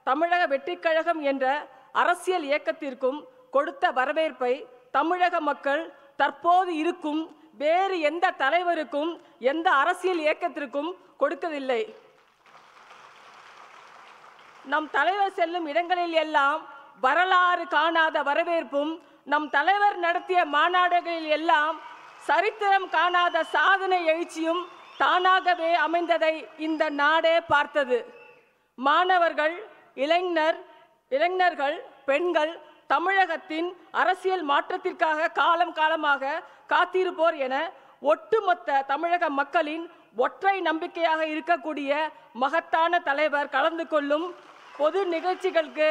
தமிழக வெற்றிக் கழகம் என்ற அரசியல் இயக்கத்திற்கும் கொடுத்த வரவேற்பை தமிழக மக்கள் தற்போது இருக்கும் வேறு எந்த தலைவருக்கும் எந்த அரசியல் இயக்கத்திற்கும் கொடுக்கவில்லை. நம் தலைவர் செல்லும் இடங்களில் எல்லாம் வரலாறு காணாத வரவேற்பும், நம் தலைவர் நடத்திய மாநாடுகளில் எல்லாம் சரித்திரம் காணாத சாதனை எழுச்சியும் தானாகவே அமைந்ததை இந்த நாடே பார்த்தது. மாணவர்கள், இளைஞர்கள், பெண்கள் தமிழகத்தின் அரசியல் மாற்றத்திற்காக காலமாக காத்திருப்போர் என ஒட்டுமொத்த தமிழக மக்களின் ஒற்றை நம்பிக்கையாக இருக்கக்கூடிய மகத்தான தலைவர் கலந்து கொள்ளும் பொது நிகழ்ச்சிகளுக்கு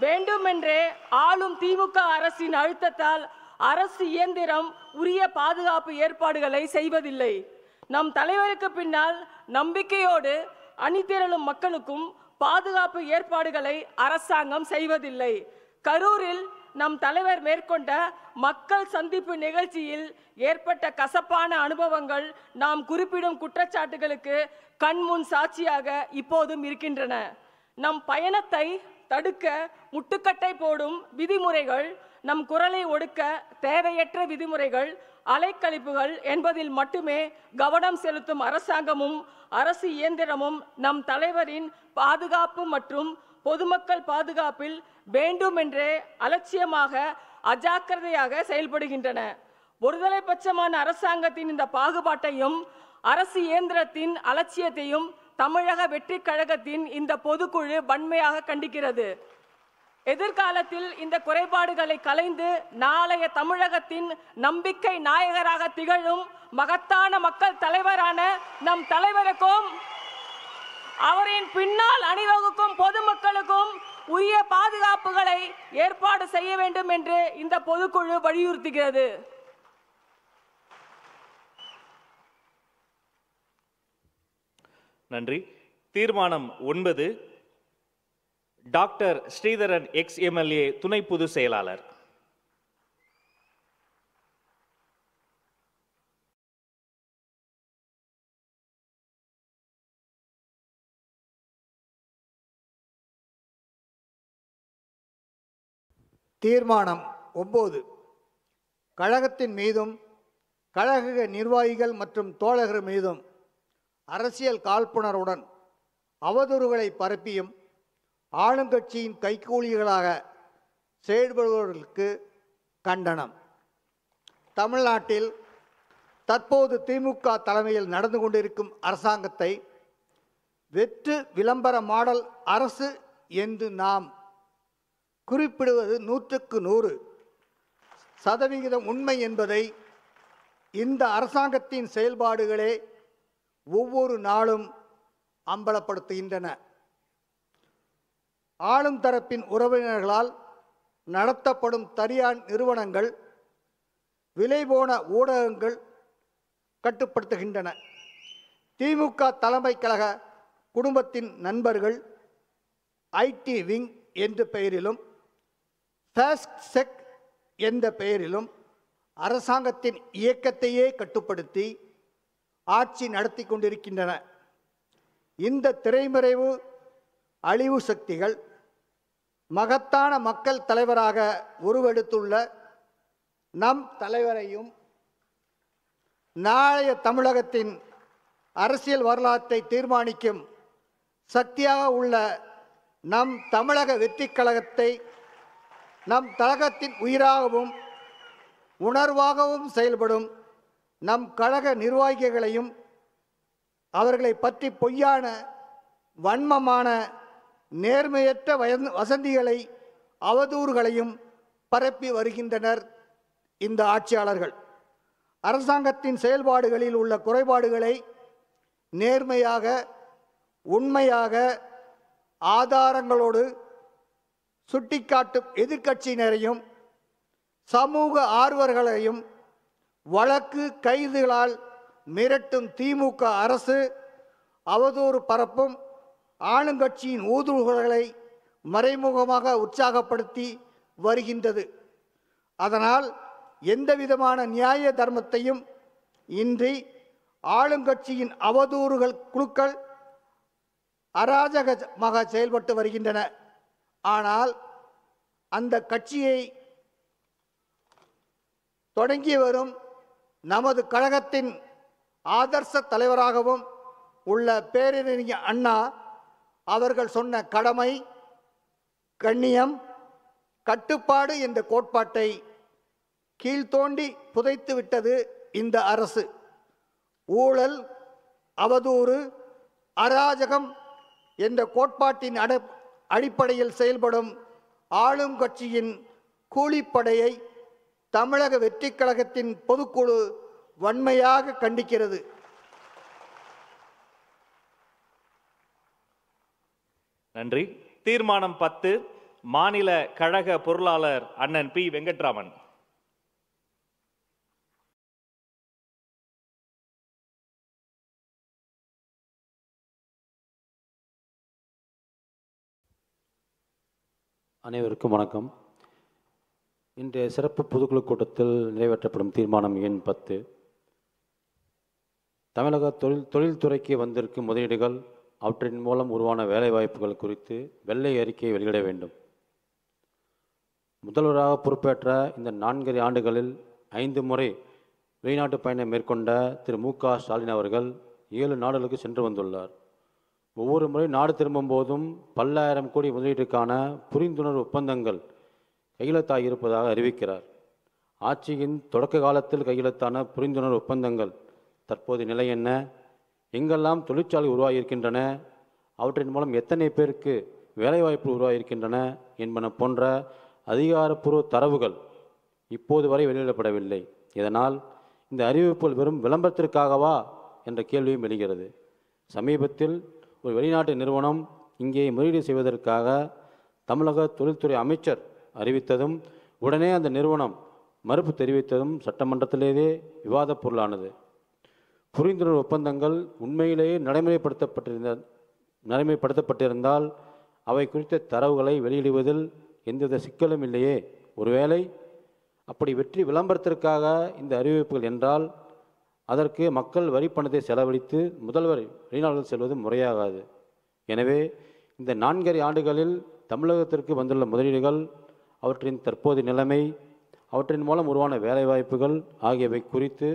வேண்டுமென்றே ஆளும் திமுக அரசின் அழுத்தத்தால் அரசு இயந்திரம் உரிய பாதுகாப்பு ஏற்பாடுகளை செய்வதில்லை. நம் தலைவருக்கு பின்னால் நம்பிக்கையோடு அணிதிரளும் மக்களுக்கும் பாதுகாப்பு ஏற்பாடுகளை அரசாங்கம் செய்வதில்லை. கரூரில் நம் தலைவர் மேற்கொண்ட மக்கள் சந்திப்பு நிகழ்ச்சியில் ஏற்பட்ட கசப்பான அனுபவங்கள் நாம் குறிப்பிடும் குற்றச்சாட்டுகளுக்கு கண்முன் சாட்சியாக இப்போதும் இருக்கின்றன. நம் பயணத்தை தடுக்க முட்டுக்கட்டை போடும் விதிமுறைகள், நம் குரலை ஒடுக்க தேவையற்ற விதிமுறைகள், அலைக்கழிப்புகள் என்பதில் மட்டுமே கவனம் செலுத்தும் அரசாங்கமும் அரசு இயந்திரமும் நம் தலைவரின் பாதுகாப்பு மற்றும் பொதுமக்கள் பாதுகாப்பில் வேண்டுமென்றே அலட்சியமாக அஜாக்கிரதையாக செயல்படுகின்றன. ஒருதலை பட்சமான அரசாங்கத்தின் இந்த பாகுபாட்டையும் அரசு இயந்திரத்தின் அலட்சியத்தையும் தமிழக வெற்றி கழகத்தின் இந்த பொதுக்குழு வன்மையாக கண்டிக்கிறது. எதிர்காலத்தில் இந்த குறைபாடுகளை களைந்து நாளைய தமிழகத்தின் நம்பிக்கை நாயகராக திகழும் மகத்தான மக்கள் தலைவரான நம் தலைவருக்கும் அவரின் பின்னால் அணிவகுக்கும் பொதுமக்களுக்கும் உரிய பாதுகாப்புகளை ஏற்பாடு செய்ய வேண்டும் என்று இந்த பொதுக்குழு வலியுறுத்துகிறது. நன்றி. தீர்மானம் 9, டாக்டர் ஸ்ரீதரன் எக்ஸ்-எம்எல்ஏ துணை பொதுச் செயலாளர். தீர்மானம் 9, கழகத்தின் மீதும் கழக நிர்வாகிகள் மற்றும் தோழர்கள் மீதும் அரசியல் காழ்ப்புணர்வுடன் அவதூறுகளை பரப்பியும் ஆளுங்கட்சியின் கைக்கூலிகளாக செயல்படுபவர்களுக்கு கண்டனம். தமிழ்நாட்டில் தற்போது திமுக தலைமையில் நடந்து கொண்டிருக்கும் அரசாங்கத்தை வெற்று விளம்பர மாடல் அரசு என்று நாம் குறிப்பிடுவது 100% உண்மை என்பதை இந்த அரசாங்கத்தின் செயல்பாடுகளே ஒவ்வொரு நாளும் அம்பலப்படுத்துகின்றன. ஆளும் தரப்பின் உறவினர்களால் நடத்தப்படும் தனியார் நிறுவனங்கள், விலைபோன ஊடகங்கள் கட்டுப்படுத்துகின்றன. திமுக தலைமை கழக குடும்பத்தின் நண்பர்கள் ஐடி விங் என்ற பெயரிலும் ஃபாஸ்ட் செக் என்ற பெயரிலும் அரசாங்கத்தின் இயக்கத்தையே கட்டுப்படுத்தி ஆட்சி நடத்தி கொண்டிருக்கின்றன. இந்த திரைமறைவு அழிவு சக்திகள் மகத்தான மக்கள் தலைவராக உருவெடுத்துள்ள நம் தலைவரையும் நாளைய தமிழகத்தின் அரசியல் வரலாற்றை தீர்மானிக்கும் சக்தியாக உள்ள நம் தமிழக வெற்றிக் கழகத்தை நம் கழகத்தின் உயிராகவும் உணர்வாகவும் செயல்படும் நம் கழக நிர்வாகிகளையும் அவர்களை பற்றி பொய்யான வன்மமான நேர்மையற்ற வசந்திகளை அவதூறுகளையும் பரப்பி வருகின்றனர் இந்த ஆட்சியாளர்கள். அரசாங்கத்தின் செயல்பாடுகளில் உள்ள குறைபாடுகளை நேர்மையாக, உண்மையாக, ஆதாரங்களோடு சுட்டிக்காட்டும் எதிர்க்கட்சியினரையும் சமூக ஆர்வலர்களையும் வழக்கு கைதுகளால் மிரட்டும் திமுக அரசு அவதூறு பரப்பும் ஆளுங்கட்சியின் ஊதுகுழல்களை மறைமுகமாக உற்சாகப்படுத்தி வருகின்றது. அதனால் எந்தவிதமான நியாய தர்மத்தையும் இன்றி ஆளுங்கட்சியின் அவதூறுகள் குழுக்கள் அராஜகமாக செயல்பட்டு வருகின்றன. ஆனால் அந்த கட்சியை தொடங்கி வரும் நமது கழகத்தின் ஆதர்ச தலைவராகவும் உள்ள பேரறிஞர் அண்ணா அவர்கள் சொன்ன கடமை, கண்ணியம், கட்டுப்பாடு என்ற கோட்பாட்டை கீழ்த்தோண்டி புதைத்து விட்டது இந்த அரசு. ஊழல், அவதூறு, அராஜகம் என்ற கோட்பாட்டின் அடிப்படையில் செயல்படும் ஆளும் கட்சியின் கூலிப்படையை தமிழக வெற்றிக் கழகத்தின் பொதுக்குழு வன்மையாக கண்டிக்கிறது. நன்றி. தீர்மானம் 10, மாநில கழக பொருளாளர் அண்ணன் பி. வெங்கட்ராமன். அனைவருக்கும் வணக்கம். இன்றைய சிறப்பு பொதுக்குழு கூட்டத்தில் நிறைவேற்றப்படும் தீர்மானம் எண் 10, தமிழக தொழில்துறைக்கு வந்திருக்கும் முதலீடுகள், அவற்றின் மூலம் உருவான வேலைவாய்ப்புகள் குறித்து வெள்ளை அறிக்கையை வெளியிட வேண்டும். முதல்வராக பொறுப்பேற்ற இந்த 4 ஆண்டுகளில் 5 முறை வெளிநாட்டு பயணம் மேற்கொண்ட திரு மு.க. ஸ்டாலின் அவர்கள் 7 நாடுகளுக்கு சென்று வந்துள்ளார். ஒவ்வொரு முறை நாடு திரும்பும் போதும் பல்லாயிரம் கோடி முதலீட்டுக்கான புரிந்துணர்வு ஒப்பந்தங்கள் கையெழுத்தாகியிருப்பதாக அறிவிக்கிறார். ஆட்சியின் தொடக்க காலத்தில் கையெழுத்தான புரிந்துணர்வு ஒப்பந்தங்கள் தற்போது நிலை என்ன, எங்கெல்லாம் தொழிற்சாலை உருவாகியிருக்கின்றன, அவற்றின் மூலம் எத்தனை பேருக்கு வேலைவாய்ப்பு உருவாகியிருக்கின்றன என்பன போன்ற அதிகாரப்பூர்வ தரவுகள் இப்போது வரை வெளியிடப்படவில்லை. இதனால் இந்த அறிவிப்புகள் வெறும் விளம்பரத்திற்காகவா என்ற கேள்வியும் எழுகிறது. சமீபத்தில் ஒரு வெளிநாட்டு நிறுவனம் இங்கே முதலீடு செய்வதற்காக தமிழக தொழில்துறை அமைச்சர் அறிவித்ததும் உடனே அந்த நிறுவனம் மறுப்பு தெரிவித்ததும் சட்டமன்றத்திலேயே விவாதப் பொருளானது. புரிந்துணர்வு ஒப்பந்தங்கள் உண்மையிலேயே நடைமுறைப்படுத்தப்பட்டிருந்தால் அவை குறித்த தரவுகளை வெளியிடுவதில் எந்தவித சிக்கலும் இல்லையே. ஒருவேளை அப்படி வெற்றி விளம்பரத்திற்காக இந்த அறிவிப்புகள் என்றால் அதற்கு மக்கள் வரி பணத்தை செலவழித்து முதல்வர் வெளிநாடுகள் செல்வது முறையாகாது. எனவே இந்த 4 ஆண்டுகளில் தமிழகத்திற்கு வந்துள்ள முதலீடுகள், அவற்றின் தற்போதைய நிலைமை, அவற்றின் மூலம் உருவான வேலைவாய்ப்புகள் ஆகியவை குறித்து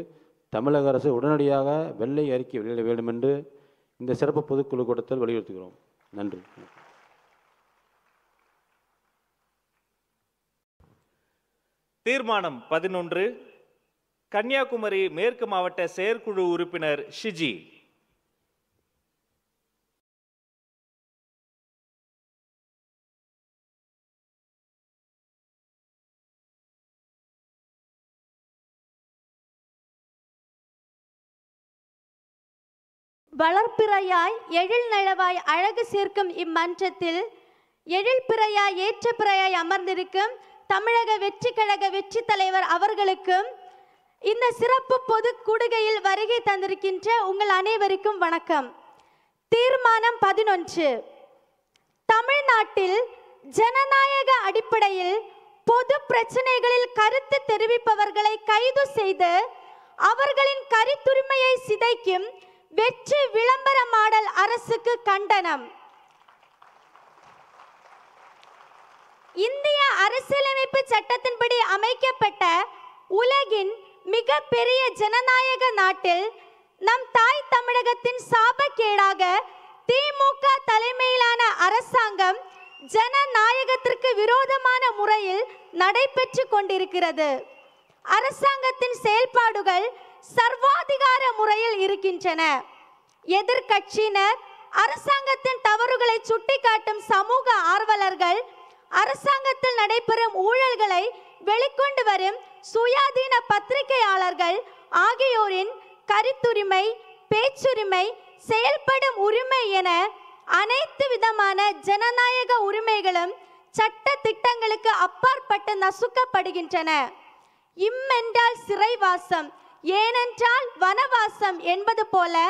தமிழக அரசு உடனடியாக வெள்ளை அறிக்கை வெளியிட வேண்டும் என்று இந்த சிறப்பு பொதுக்குழு கூட்டத்தில் வலியுறுத்துகிறோம். நன்றி. தீர்மானம் 11, கன்னியாகுமரி மேற்கு மாவட்ட செயற்குழு உறுப்பினர் ஷிஜி. வளர்ப்பிறையாய் எழில் நலவாய் அழகு சேர்க்கும் இம்மன்றத்தில் எழில்பிறையாய் ஏற்றப்பிறையாய் அமர்ந்திருக்கும் தமிழக வெற்றி கழக வெற்றி தலைவர் அவர்களுக்கும் இந்த சிறப்பு பொது கூடுகையில் வருகை தந்திருக்கின்ற உங்கள் அனைவருக்கும் வணக்கம். தீர்மானம் 11. தமிழ்நாட்டில் ஜனநாயக அடிப்படையில் பொது பிரச்சனைகளில் கருத்து தெரிவிப்பவர்களை கைது செய்து அவர்களின் கருத்துரிமையை சிதைக்கும் வெற்றி விளம்பர மாடல் அரசுக்கு கண்டனம். இந்திய அரசியலமைப்பு சட்டத்தின்படி அமைக்கப்பட்ட உலகின் மிக பெரிய ஜனநாயக நாட்டில் நம் தாய் தமிழகத்தின் சாபக்கேடாக திமுக தலைமையிலான அரசாங்கம் ஜனநாயகத்திற்கு விரோதமான முறையில் நடைபெற்று கொண்டிருக்கிறது. அரசாங்கத்தின் செயல்பாடுகள் சர்வாதிகார முறையில் இருக்கின்றன. எதிர்க்கட்சியினர், அரசாங்கத்தின் தவறுகளை சுட்டிக்காட்டும் சமூக ஆர்வலர்கள், அரசாங்கத்தில் நடைபெறும் ஊழல்களை வெளிக்கொண்டு வரும் சுயாதீன பத்திரிகையாளர்கள் ஆகியோரின் கருத்துரிமை, பேச்சுரிமை, செயல்படும் உரிமை என அனைத்து விதமான ஜனநாயக உரிமைகளும் சட்ட திட்டங்களுக்கு அப்பாற்பட்டு நசுக்கப்படுகின்றன. இம்மென்றால் சிறைவாசம், ஏனென்றால் வனவாசம் என்பது போல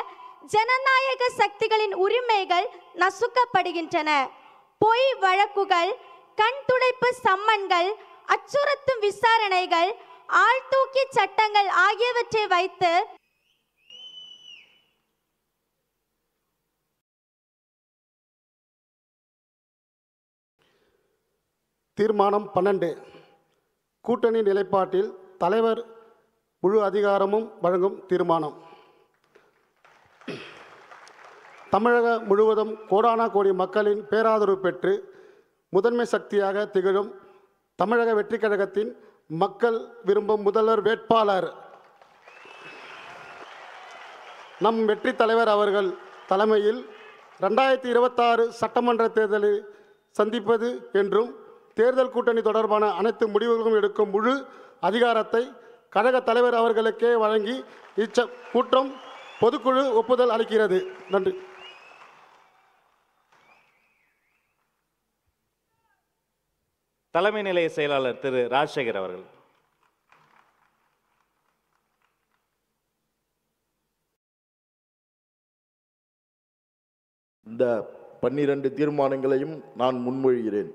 ஜனநாயக சக்திகளின் உரிமைகள் நசுக்கப்படுகின்றன. பொய் வழக்குகள், கண் துடைப்பு சம்மன்கள், அச்சுறுத்தும் விசாரணைகள், ஆழ்தூக்கி சட்டங்கள் ஆகியவற்றை வைத்து தீர்மானம் 12. கூட்டணி நிலைப்பாட்டில் தலைவர் முழு அதிகாரமும் வழங்கும் தீர்மானம். தமிழக முழுவதும் கோடானா கோடி மக்களின் பேராதரவு பெற்று முதன்மை சக்தியாக திகழும் தமிழக வெற்றி கழகத்தின் மக்கள் விரும்பும் முதல்வர் வேட்பாளர் நம் வெற்றி தலைவர் அவர்கள் தலைமையில் 2026 சட்டமன்ற தேர்தலை சந்திப்பது என்றும் தேர்தல் கூட்டணி தொடர்பான அனைத்து முடிவுகளும் எடுக்கும் முழு அதிகாரத்தை கழக தலைவர் அவர்களுக்கே வழங்கி கூட்டம் பொதுக்குழு ஒப்புதல் அளிக்கிறது. நன்றி. தலைமை நிலைய செயலாளர் திரு ராஜசேகர் அவர்கள். இந்த 12 தீர்மானங்களையும் நான் முன்மொழிகிறேன்.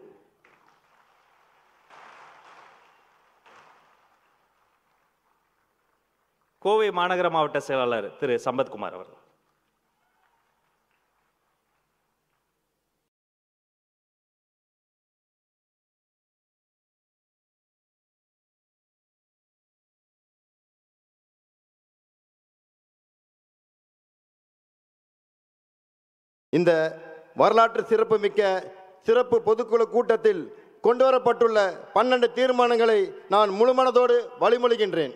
கோவை மாநகர மாவட்ட செயலாளர் திரு சம்பத்குமார் அவர்கள். இந்த வரலாற்று சிறப்புமிக்க சிறப்பு பொதுக்குழு கூட்டத்தில் கொண்டுவரப்பட்டுள்ள 12 தீர்மானங்களை நான் முழுமனதோடு வழிமொழிகின்றேன்.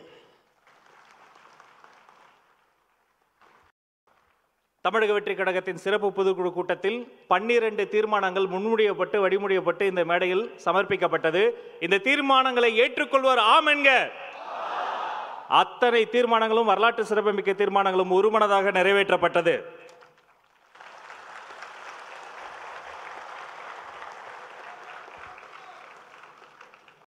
தமிழக வெற்றி கழகத்தின் சிறப்பு பொதுக்குழு கூட்டத்தில் 12 தீர்மானங்கள் முன்மொழியப்பட்டு வழிமொழியப்பட்டு இந்த மேடையில் சமர்ப்பிக்கப்பட்டது. இந்த தீர்மானங்களை ஏற்றுக்கொள்வோர் ஆம் என்க. அத்தனை தீர்மானங்களும் வரலாற்று சிறப்புமிக்க தீர்மானங்களும் ஒருமனதாக நிறைவேற்றப்பட்டது.